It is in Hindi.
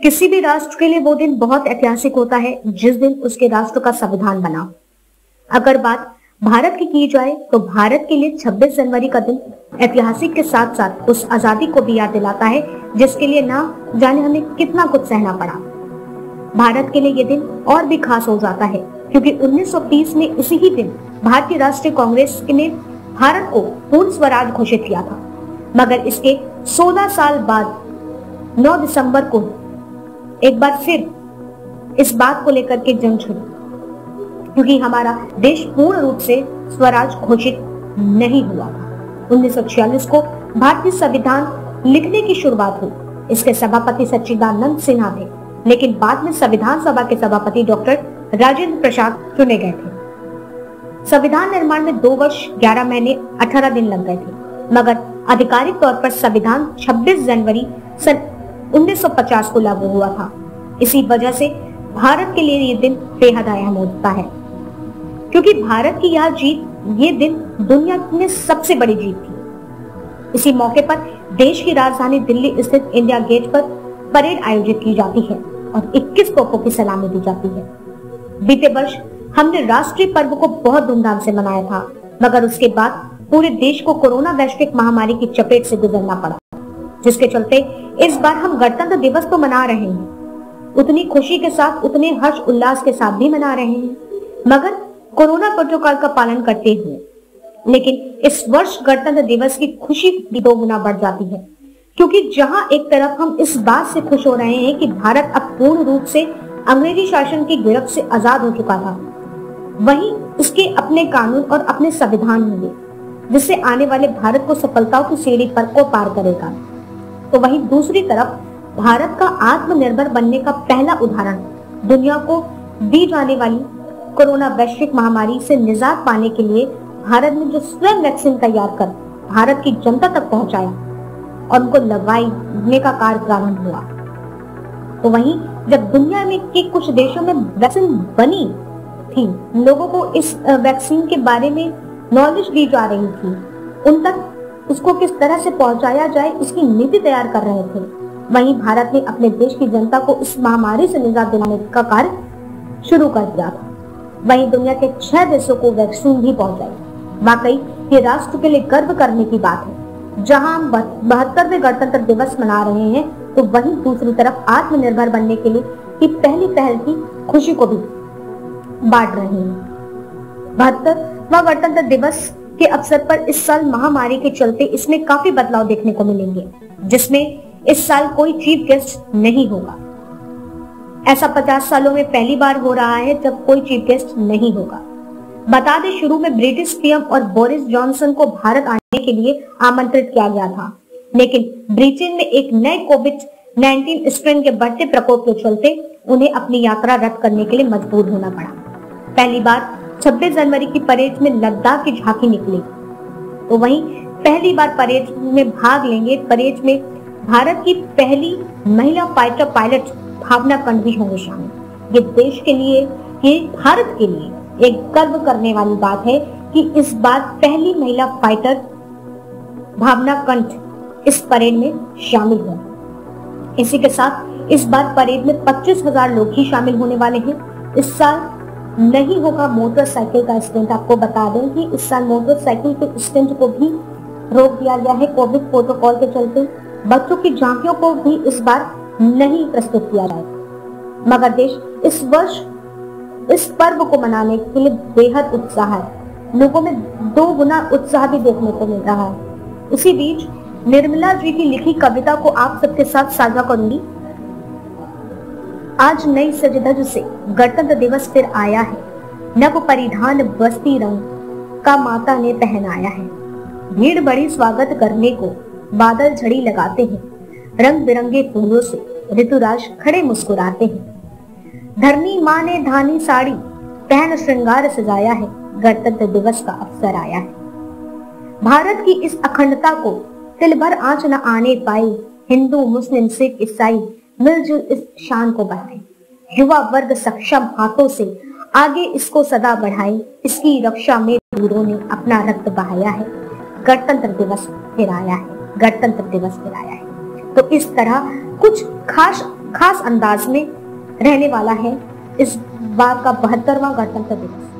किसी भी राष्ट्र के लिए वो दिन बहुत ऐतिहासिक होता है जिस दिन उसके राष्ट्र का संविधान बना। अगर बात भारत की जाए तो भारत के लिए 26 जनवरी का दिन ऐतिहासिक के साथ साथ उस आजादी को भी याद दिलाता है जिसके लिए ना जाने हमें कितना कुछ सहना पड़ा। भारत के लिए ये दिन और भी खास हो जाता है क्योंकि 1930 में इसी ही दिन भारतीय राष्ट्रीय कांग्रेस ने भारत को पूर्ण स्वराज घोषित किया था, मगर इसके 16 साल बाद 9 दिसंबर को एक बार फिर इस बात को लेकर के जंग छिड़ी क्योंकि हमारा देश पूर्ण रूप से स्वराज घोषित नहीं हुआ था। 1946 को भारतीय संविधान लिखने की शुरुआत हुई। इसके सभापति सच्चिदानंद सिन्हा थे, लेकिन बाद में संविधान सभा के सभापति डॉक्टर राजेंद्र प्रसाद चुने गए थे। संविधान निर्माण में 2 वर्ष 11 महीने 18 दिन लग गए थे, मगर आधिकारिक तौर पर संविधान 26 जनवरी सन 1950 को लागू हुआ था। इसी वजह से भारत के लिए ये दिन बेहद अहम होता है क्योंकि भारत की यह जीत, ये दिन दुनिया में सबसे बड़ी जीत थी। इसी मौके पर देश की राजधानी दिल्ली स्थित इंडिया गेट पर परेड आयोजित की जाती है और 21 तोपों की सलामी दी जाती है। बीते वर्ष हमने राष्ट्रीय पर्व को बहुत धूमधाम से मनाया था, मगर उसके बाद पूरे देश को कोरोना वैश्विक महामारी की चपेट से गुजरना पड़ा, जिसके चलते इस बार हम गणतंत्र दिवस तो मना रहे हैं, उतनी खुशी के साथ, उतने हर्ष उल्लास के साथ भी मना रहे हैं, मगर कोरोना प्रोटोकॉल का पालन करते हुए। लेकिन इस वर्ष गणतंत्र दिवस की खुशी भी 2 गुना बढ़ जाती है क्योंकि जहां एक तरफ हम इस बात से खुश हो रहे हैं कि भारत अब पूर्ण रूप से अंग्रेजी शासन की गिरफ्त से आजाद हो चुका था, वहीं उसके अपने कानून और अपने संविधान होंगे जिससे आने वाले भारत को सफलताओं की सीढ़ी पर को पार करेगा, तो वहीं दूसरी तरफ भारत का आत्मनिर्भर बनने का पहला उदाहरण दुनिया को दी जाने वाली कोरोना वैश्विक महामारी से निजात पाने के लिए भारत ने जो स्वयं वैक्सीन तैयार कर भारत की जनता तक पहुंचाया और उनको लगवाने का कार्य प्रारंभ हुआ, तो वहीं जब दुनिया में के कुछ देशों में वैक्सीन बनी थी, लोगों को इस वैक्सीन के बारे में नॉलेज दी जा रही थी, उन तक उसको किस तरह से पहुंचाया जाए इसकी नीति तैयार कर रहे थे, वहीं भारत ने अपने देश की जनता को इस महामारी से निजात दिलाने का कार्य शुरू कर दिया था। वहीं दुनिया के 6 देशों को वैक्सीन भी पहुंचाई। वाकई ये राष्ट्र के लिए गर्व करने की बात है। जहां हम 72वें गणतंत्र दिवस मना रहे हैं, तो वहीं दूसरी तरफ आत्मनिर्भर बनने के लिए की पहली पहल की खुशी को भी बांट रहे हैं। 72वां गणतंत्र दिवस के अवसर पर इस साल महामारी के चलते इसमें काफी बदलाव देखने को मिलेंगे, जिसमें इस साल कोई चीफ गेस्ट नहीं होगा। ऐसा 50 सालों में पहली बार हो रहा है जब कोई चीफ गेस्ट नहीं होगा। बता दें, शुरू में ब्रिटिश पीएम और बोरिस जॉनसन को भारत आने के लिए आमंत्रित किया गया था, लेकिन ब्रिटेन में एक नए कोविड-19 स्ट्रेन के बढ़ते प्रकोप के चलते उन्हें अपनी यात्रा रद्द करने के लिए मजबूर होना पड़ा। पहली बार 26 जनवरी की परेड में लद्दाख की झांकी निकली, तो वहीं पहली बार परेड में भाग लेंगे। परेड में भारत की पहली महिला फाइटर पायलट भावना कंठ भी होंगे शामिल। ये देश के लिए, ये भारत के लिए एक गर्व करने वाली बात है कि इस बार पहली महिला फाइटर भावना कंठ इस परेड में शामिल हो। इसी के साथ इस बार परेड में 25,000 लोग ही शामिल होने वाले हैं। इस साल नहीं होगा मोटरसाइकिल का स्टंट। आपको बता दें कि इस साल मोटरसाइकिल के स्टंट को भी रोक दिया गया है कोविड प्रोटोकॉल के चलते। बच्चों की झांकियों को भी इस बार नहीं प्रस्तुत किया जाएगा, मगर देश इस वर्ष इस पर्व को मनाने के लिए बेहद उत्साह है। लोगों में 2 गुना उत्साह भी देखने को मिल रहा है। इसी बीच निर्मला जी की लिखी कविता को आप सबके साथ साझा करूंगी। आज नई सज-धज से गणतंत्र दिवस फिर आया है, नव परिधान बस्ती रंग का माता ने पहनाया है। भीड़ बड़ी स्वागत करने को बादल झड़ी लगाते हैं, रंग बिरंगे फूलों से ऋतुराज खड़े मुस्कुराते हैं। धरनी माँ ने धानी साड़ी पहन श्रृंगार सजाया है, गणतंत्र दिवस का अवसर आया है। भारत की इस अखंडता को तिल भर आंच न आने पाई, हिंदू मुस्लिम सिख ईसाई मिलजुल इस शान को बढ़ाए। युवा वर्ग सक्षम हाथों से आगे इसको सदा बढ़ाए, इसकी रक्षा में वीरों ने अपना रक्त बहाया है। गणतंत्र दिवस फिर आया है, गणतंत्र दिवस फिर आया है। तो इस तरह कुछ खास खास अंदाज में रहने वाला है इस बार का 72वां गणतंत्र दिवस।